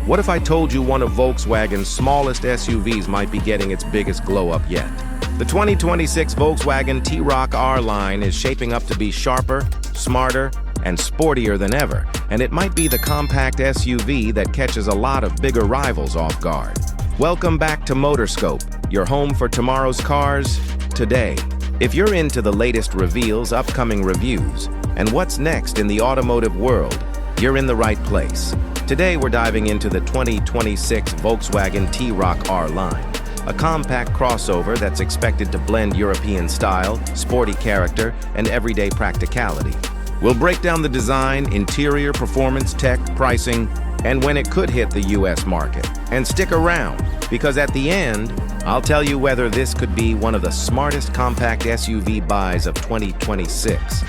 What if I told you one of Volkswagen's smallest SUVs might be getting its biggest glow-up yet? The 2026 Volkswagen T-Roc R-Line is shaping up to be sharper, smarter, and sportier than ever, and it might be the compact SUV that catches a lot of bigger rivals off guard. Welcome back to MOTORSCOPE, your home for tomorrow's cars, today. If you're into the latest reveals, upcoming reviews, and what's next in the automotive world, you're in the right place. Today we're diving into the 2026 Volkswagen T-Roc R-Line, a compact crossover that's expected to blend European style, sporty character, and everyday practicality. We'll break down the design, interior, performance, tech, pricing, and when it could hit the US market. And stick around, because at the end, I'll tell you whether this could be one of the smartest compact SUV buys of 2026.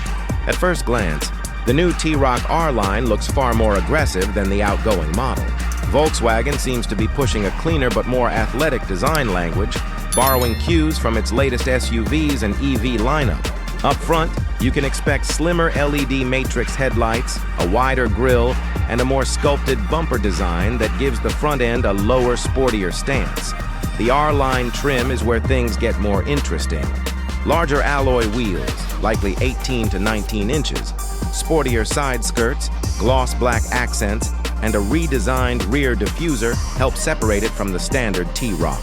At first glance, the new T-Roc R-Line looks far more aggressive than the outgoing model. Volkswagen seems to be pushing a cleaner but more athletic design language, borrowing cues from its latest SUVs and EV lineup. Up front, you can expect slimmer LED matrix headlights, a wider grille, and a more sculpted bumper design that gives the front end a lower, sportier stance. The R-Line trim is where things get more interesting. Larger alloy wheels, likely 18 to 19 inches, sportier side skirts, gloss black accents, and a redesigned rear diffuser help separate it from the standard T-Roc.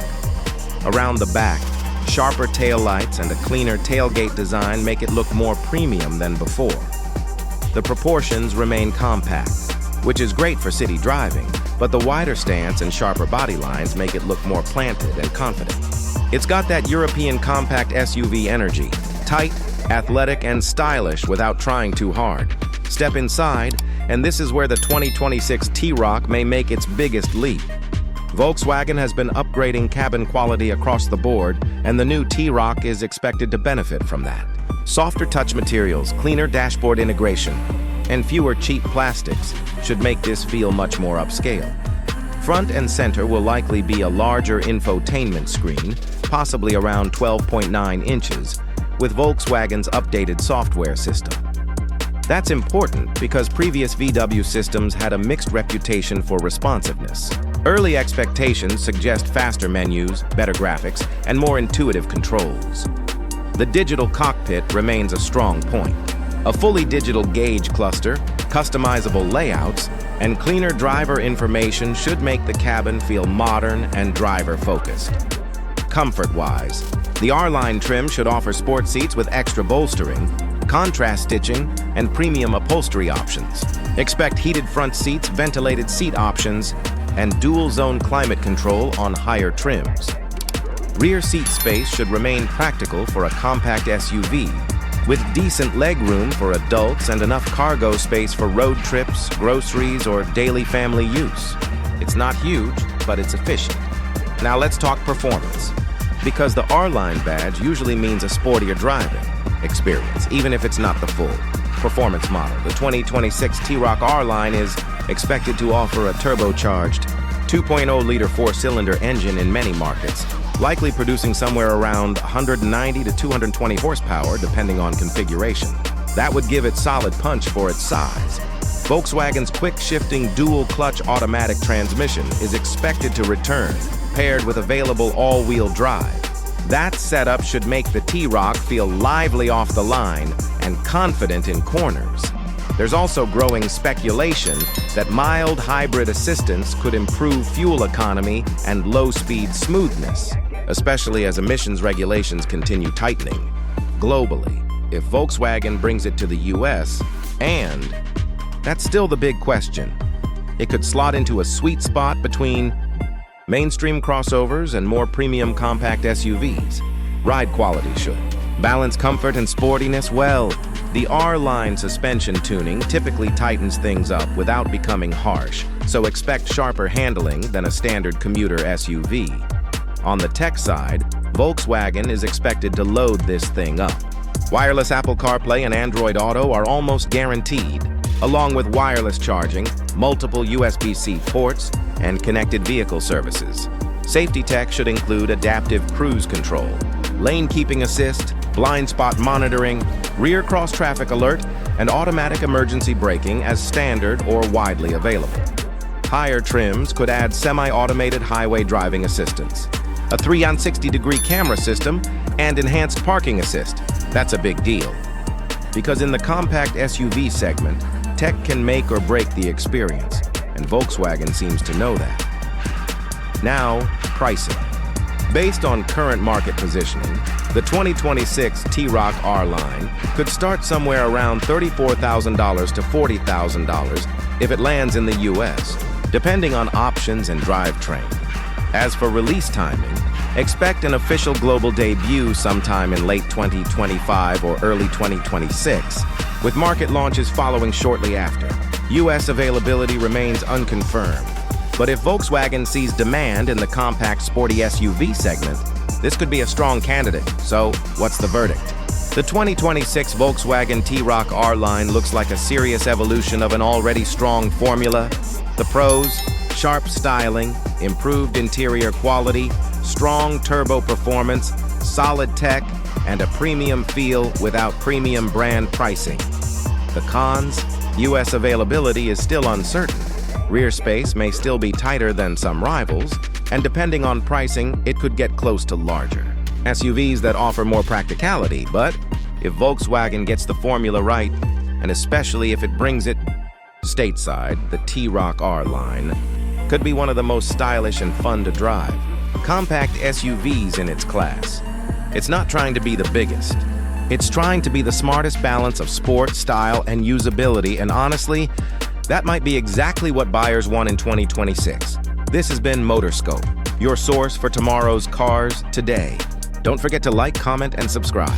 Around the back, sharper taillights and a cleaner tailgate design make it look more premium than before. The proportions remain compact, which is great for city driving, but the wider stance and sharper body lines make it look more planted and confident. It's got that European compact SUV energy, tight, athletic, and stylish without trying too hard. Step inside, and this is where the 2026 T-Roc may make its biggest leap. Volkswagen has been upgrading cabin quality across the board, and the new T-Roc is expected to benefit from that. Softer touch materials, cleaner dashboard integration, and fewer cheap plastics should make this feel much more upscale. Front and center will likely be a larger infotainment screen, possibly around 12.9 inches, with Volkswagen's updated software system. That's important because previous VW systems had a mixed reputation for responsiveness. Early expectations suggest faster menus, better graphics, and more intuitive controls. The digital cockpit remains a strong point. A fully digital gauge cluster, customizable layouts, and cleaner driver information should make the cabin feel modern and driver-focused. Comfort-wise, the R-Line trim should offer sport seats with extra bolstering, contrast stitching, and premium upholstery options. Expect heated front seats, ventilated seat options, and dual-zone climate control on higher trims. Rear seat space should remain practical for a compact SUV, with decent legroom for adults and enough cargo space for road trips, groceries, or daily family use. It's not huge, but it's efficient. Now let's talk performance. Because the R-Line badge usually means a sportier driving experience, even if it's not the full performance model. The 2026 T-Roc R-Line is expected to offer a turbocharged 2.0-liter four-cylinder engine in many markets, likely producing somewhere around 190 to 220 horsepower depending on configuration. That would give it solid punch for its size. Volkswagen's quick-shifting dual-clutch automatic transmission is expected to return, paired with available all-wheel drive. That setup should make the T-Roc feel lively off the line and confident in corners. There's also growing speculation that mild hybrid assistance could improve fuel economy and low-speed smoothness, especially as emissions regulations continue tightening. Globally, if Volkswagen brings it to the US, and that's still the big question. It could slot into a sweet spot between mainstream crossovers and more premium compact SUVs. Ride quality should balance comfort and sportiness well. The R-Line suspension tuning typically tightens things up without becoming harsh, so expect sharper handling than a standard commuter SUV. On the tech side, Volkswagen is expected to load this thing up. Wireless Apple CarPlay and Android Auto are almost guaranteed, along with wireless charging, multiple USB-C ports, and connected vehicle services. Safety tech should include adaptive cruise control, lane keeping assist, blind spot monitoring, rear cross-traffic alert, and automatic emergency braking as standard or widely available. Higher trims could add semi-automated highway driving assistance, a 360-degree camera system, and enhanced parking assist. That's a big deal. Because in the compact SUV segment, tech can make or break the experience, and Volkswagen seems to know that. Now, pricing. Based on current market positioning, the 2026 T-Roc R-Line could start somewhere around $34,000 to $40,000 if it lands in the US, depending on options and drivetrain. As for release timing, expect an official global debut sometime in late 2025 or early 2026, with market launches following shortly after. US availability remains unconfirmed, but if Volkswagen sees demand in the compact sporty SUV segment, this could be a strong candidate. So, what's the verdict? The 2026 Volkswagen T-Roc R-Line looks like a serious evolution of an already strong formula. The pros: sharp styling, improved interior quality, strong turbo performance, solid tech, and a premium feel without premium brand pricing. The cons: US availability is still uncertain. Rear space may still be tighter than some rivals, and depending on pricing, it could get close to larger SUVs that offer more practicality. But if Volkswagen gets the formula right, and especially if it brings it stateside, the T-Roc R-Line could be one of the most stylish and fun to drive compact SUVs in its class. It's not trying to be the biggest. It's trying to be the smartest balance of sport, style, and usability, and honestly, that might be exactly what buyers want in 2026. This has been MOTORSCOPE, your source for tomorrow's cars today. Don't forget to like, comment, and subscribe.